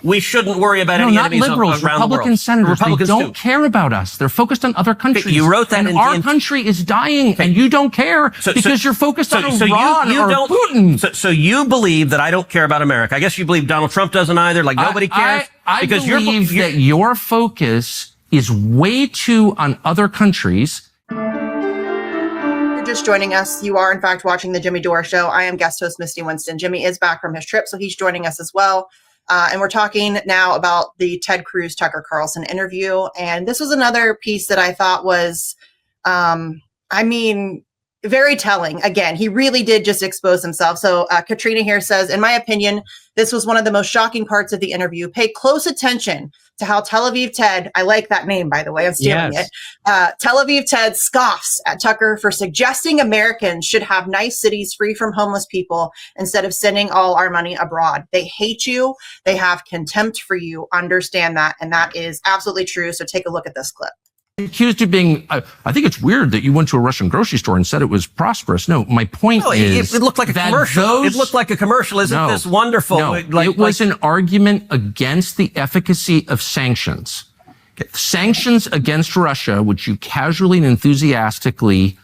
we shouldn't worry about any not enemies liberals, around Republican the world. senators. Republicans they don't care about us. They're focused on other countries. You wrote that and our country is dying, and you don't care because you're focused on Iran or Putin. So you believe that I don't care about America. I guess you believe Donald Trump doesn't either. Like nobody cares. I believe that your focus is way too on other countries. Just joining us, you are in fact watching the Jimmy Dore Show. I am guest host Misty Winston. Jimmy is back from his trip, so he's joining us as well. And we're talking now about the Ted Cruz Tucker Carlson interview. And this was another piece that I thought was, very telling. Again, he really did just expose himself. So Katrina here says, in my opinion, this was one of the most shocking parts of the interview. Pay close attention to how Tel Aviv Ted, I like that name, by the way, I'm stealing it. Tel Aviv Ted scoffs at Tucker for suggesting Americans should have nice cities free from homeless people instead of sending all our money abroad. They hate you. They have contempt for you. Understand that. And that is absolutely true. So take a look at this clip. Accused of being, I think it's weird that you went to a Russian grocery store and said it was prosperous. No, my point is it looked like a commercial. It looked like a commercial. Isn't this wonderful? No, it was an argument against the efficacy of sanctions. Sanctions against Russia, which you casually and enthusiastically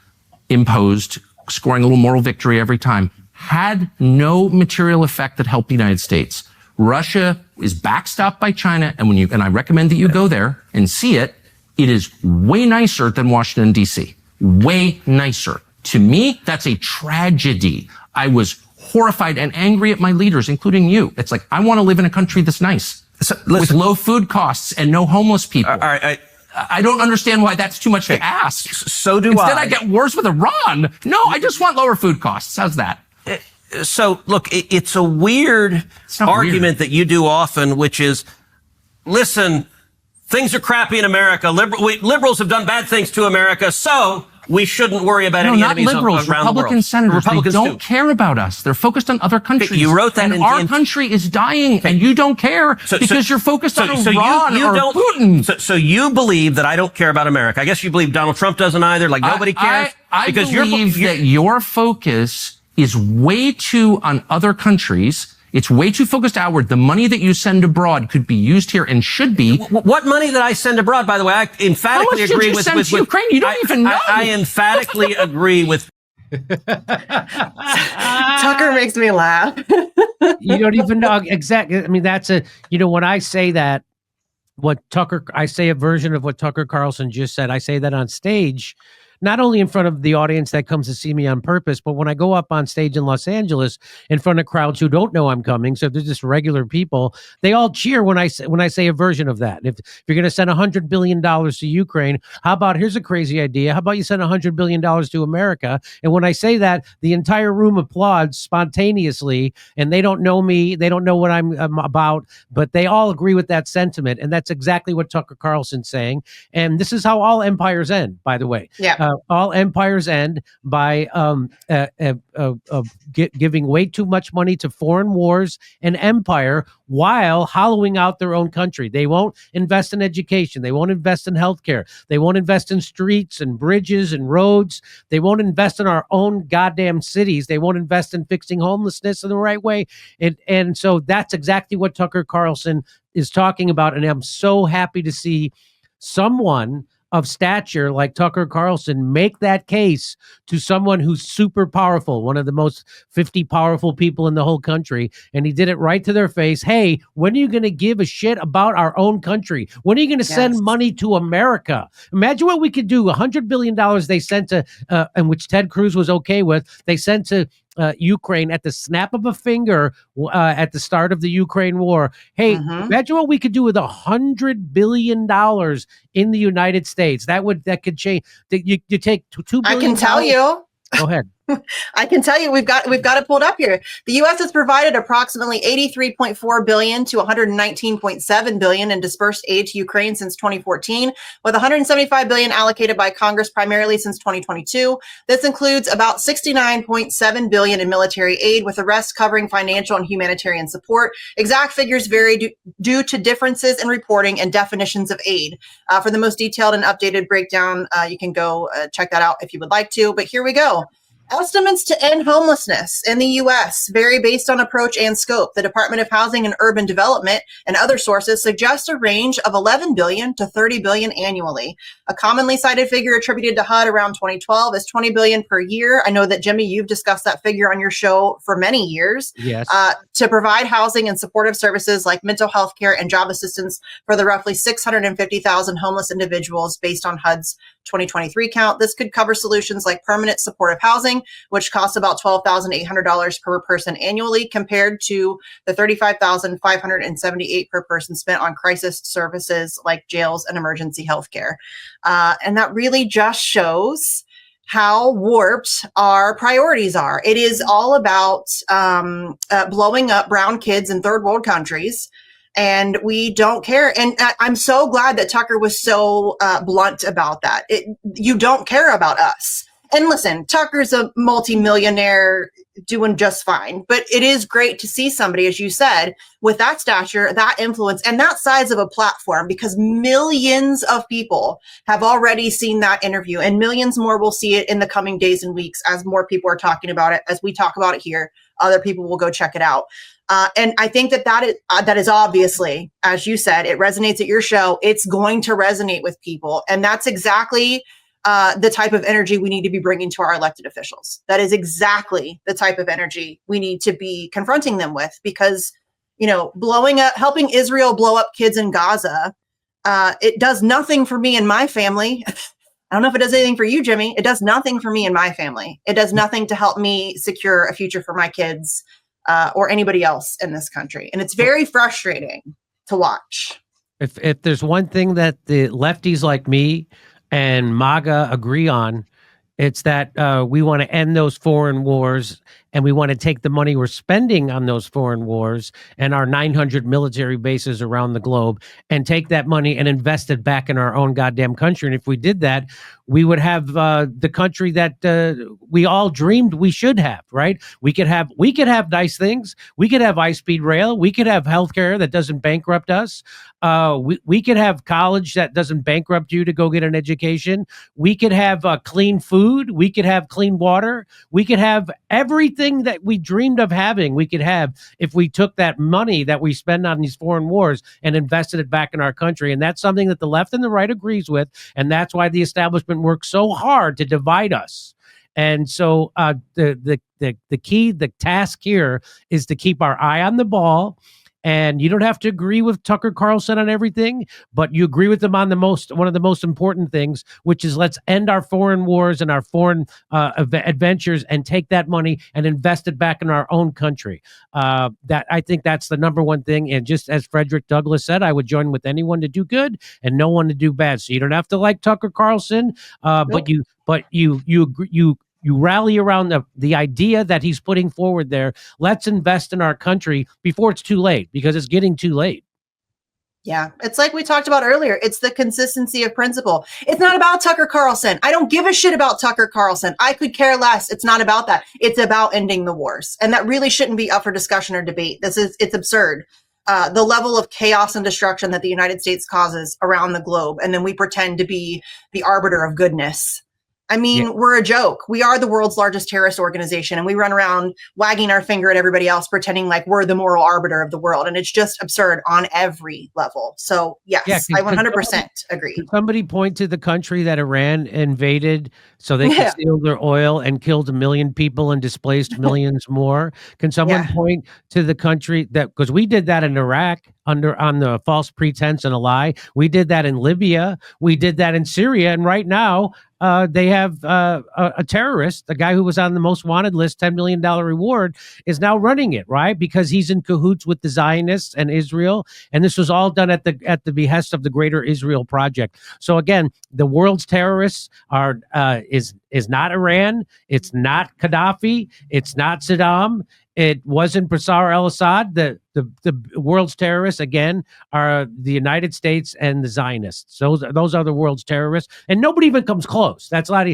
imposed, scoring a little moral victory every time, had no material effect that helped the United States. Russia is backstopped by China, and I recommend that you go there and see it. It is way nicer than Washington, D.C. Way nicer. To me, that's a tragedy. I was horrified and angry at my leaders, including you. It's like, I want to live in a country that's nice, with low food costs and no homeless people. All right, I don't understand why that's too much to ask. So do Instead, I get worse with Iran. No, I just want lower food costs. How's that? So, look, it's a weird argument that you do often, which is, listen, things are crappy in America. Liberals have done bad things to America, so we shouldn't worry about any enemies around the world. Republican senators, they don't care about us. They're focused on other countries. You wrote that, and our country is dying, and you don't care because you're focused on Iran or Putin. So you believe that I don't care about America. I guess you believe Donald Trump doesn't either. Like nobody cares. I believe that your focus is way too on other countries. It's way too focused outward. The money that you send abroad could be used here and should be. What money that I send abroad, by the way, I emphatically agree with. How much did you send to Ukraine? You don't even know. I emphatically agree with. Tucker makes me laugh. You don't even know exactly. I mean, that's when I say that, I say a version of what Tucker Carlson just said. I say that on stage. Not only in front of the audience that comes to see me on purpose, but when I go up on stage in Los Angeles in front of crowds who don't know I'm coming, so if they're just regular people, they all cheer when I say a version of that. If you're going to send $100 billion to Ukraine, how about, here's a crazy idea, how about you send $100 billion to America? And when I say that, the entire room applauds spontaneously, and they don't know me, they don't know what I'm about, but they all agree with that sentiment, and that's exactly what Tucker Carlson's saying. And this is how all empires end, by the way. Yeah. All empires end by giving way too much money to foreign wars and empire while hollowing out their own country. They won't invest in education. They won't invest in healthcare. They won't invest in streets and bridges and roads. They won't invest in our own goddamn cities. They won't invest in fixing homelessness in the right way. And so that's exactly what Tucker Carlson is talking about. And I'm so happy to see someone of stature like Tucker Carlson make that case to someone who's super powerful, one of the most 50 powerful people in the whole country. And he did it right to their face. Hey, when are you going to give a shit about our own country? When are you going to send money to America? Imagine what we could do. $100 billion they sent to, and which Ted Cruz was okay with, they sent to Ukraine at the snap of a finger at the start of the Ukraine war. Hey, imagine what we could do with $100 billion in the United States. That could change. You take $2 billion. I can tell you. Go ahead. I can tell you we've got it pulled up here. The U.S. has provided approximately $83.4 billion to $119.7 billion in dispersed aid to Ukraine since 2014, with $175 billion allocated by Congress primarily since 2022. This includes about $69.7 billion in military aid, with the rest covering financial and humanitarian support. Exact figures vary due to differences in reporting and definitions of aid. For the most detailed and updated breakdown, you can go check that out if you would like to. But here we go. Estimates to end homelessness in the U.S. vary based on approach and scope. The Department of Housing and Urban Development and other sources suggest a range of 11 billion to 30 billion annually. A commonly cited figure attributed to HUD around 2012 is 20 billion per year. I know that, Jimmy, you've discussed that figure on your show for many years. Yes. To provide housing and supportive services like mental health care and job assistance for the roughly 650,000 homeless individuals based on HUD's 2023 count. This could cover solutions like permanent supportive housing, which costs about $12,800 per person annually, compared to the $35,578 per person spent on crisis services like jails and emergency health care. And that really just shows how warped our priorities are. It is all about blowing up brown kids in third world countries. And we don't care. And I'm so glad that Tucker was so blunt about that. You don't care about us. And listen, Tucker's a multimillionaire doing just fine. But it is great to see somebody, as you said, with that stature, that influence, and that size of a platform, because millions of people have already seen that interview, and millions more will see it in the coming days and weeks as more people are talking about it. As we talk about it here, other people will go check it out. And I think that is obviously, as you said, it resonates at your show. It's going to resonate with people. And that's exactly the type of energy we need to be bringing to our elected officials. That is exactly the type of energy we need to be confronting them with, because, helping Israel blow up kids in Gaza, it does nothing for me and my family. I don't know if it does anything for you, Jimmy. It does nothing for me and my family. It does nothing to help me secure a future for my kids. Or anybody else in this country. And it's very frustrating to watch. If there's one thing that the lefties like me and MAGA agree on, it's that we want to end those foreign wars, and we want to take the money we're spending on those foreign wars and our 900 military bases around the globe and take that money and invest it back in our own goddamn country. And if we did that, we would have the country that we all dreamed we should have, right? We could have nice things. We could have high-speed rail. We could have healthcare that doesn't bankrupt us. We could have college that doesn't bankrupt you to go get an education. We could have clean food. We could have clean water. We could have everything that we dreamed of having. We could have if we took that money that we spend on these foreign wars and invested it back in our country. And that's something that the left and the right agrees with. And that's why the establishment works so hard to divide us. And so the key, the task here is to keep our eye on the ball. And you don't have to agree with Tucker Carlson on everything, but you agree with them on one of the most important things, which is let's end our foreign wars and our foreign adventures and take that money and invest it back in our own country. That I think that's the number one thing. And just as Frederick Douglass said, I would join with anyone to do good and no one to do bad. So you don't have to like Tucker Carlson, but you rally around the idea that he's putting forward there. Let's invest in our country before it's too late, because it's getting too late. Yeah, it's like we talked about earlier. It's the consistency of principle. It's not about Tucker Carlson. I don't give a shit about Tucker Carlson. I could care less. It's not about that. It's about ending the wars. And that really shouldn't be up for discussion or debate. It's absurd. The level of chaos and destruction that the United States causes around the globe. And then we pretend to be the arbiter of goodness. I mean, We're a joke. We are the world's largest terrorist organization, and we run around wagging our finger at everybody else, pretending like we're the moral arbiter of the world. And it's just absurd on every level. So, yes, I 100% agree. Can somebody point to the country that Iran invaded so they could steal their oil and killed 1 million people and displaced millions more? Can someone point to the country that, because we did that in Iraq on the false pretense and a lie. We did that in Libya. We did that in Syria. And right now, they have a terrorist, the guy who was on the most wanted list, $10 million reward, is now running it, right? Because he's in cahoots with the Zionists and Israel. And this was all done at the behest of the Greater Israel Project. So again, the world's terrorists is not Iran. It's not Gaddafi. It's not Saddam. It wasn't Bashar al-Assad. The world's terrorists, again, are the United States and the Zionists. Those are the world's terrorists. And nobody even comes close. That's not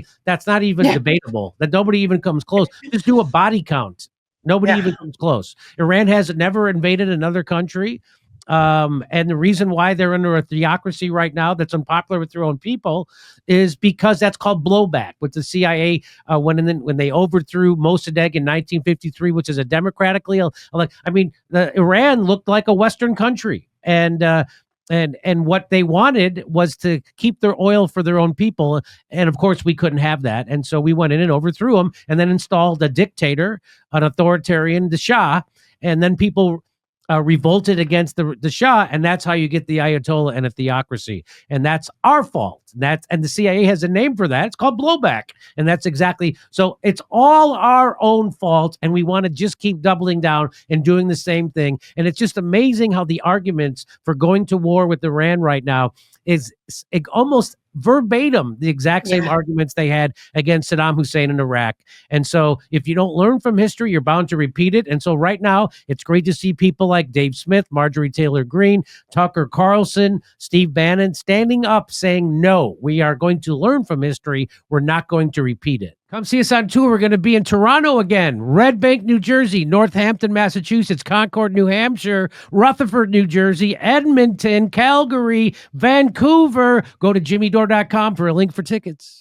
even debatable. That nobody even comes close. Just do a body count. Nobody even comes close. Iran has never invaded another country. And the reason why they're under a theocracy right now that's unpopular with their own people is because that's called blowback. With the CIA, when they overthrew Mossadegh in 1953, which is a democratically Iran looked like a Western country, and what they wanted was to keep their oil for their own people. And of course, we couldn't have that. And so we went in and overthrew them and then installed a dictator, an authoritarian, the Shah. And then people revolted against the Shah. And that's how you get the Ayatollah and a theocracy. And that's our fault. And the CIA has a name for that. It's called blowback. And that's exactly, so it's all our own fault. And we want to just keep doubling down and doing the same thing. And it's just amazing how the arguments for going to war with Iran right now is almost verbatim the exact same arguments they had against Saddam Hussein in Iraq. And so if you don't learn from history, you're bound to repeat it. And so right now, it's great to see people like Dave Smith, Marjorie Taylor Greene, Tucker Carlson, Steve Bannon standing up saying, no, we are going to learn from history. We're not going to repeat it. Come see us on tour. We're going to be in Toronto again, Red Bank, New Jersey, Northampton, Massachusetts, Concord, New Hampshire, Rutherford, New Jersey, Edmonton, Calgary, Vancouver. Go to jimmydore.com for a link for tickets.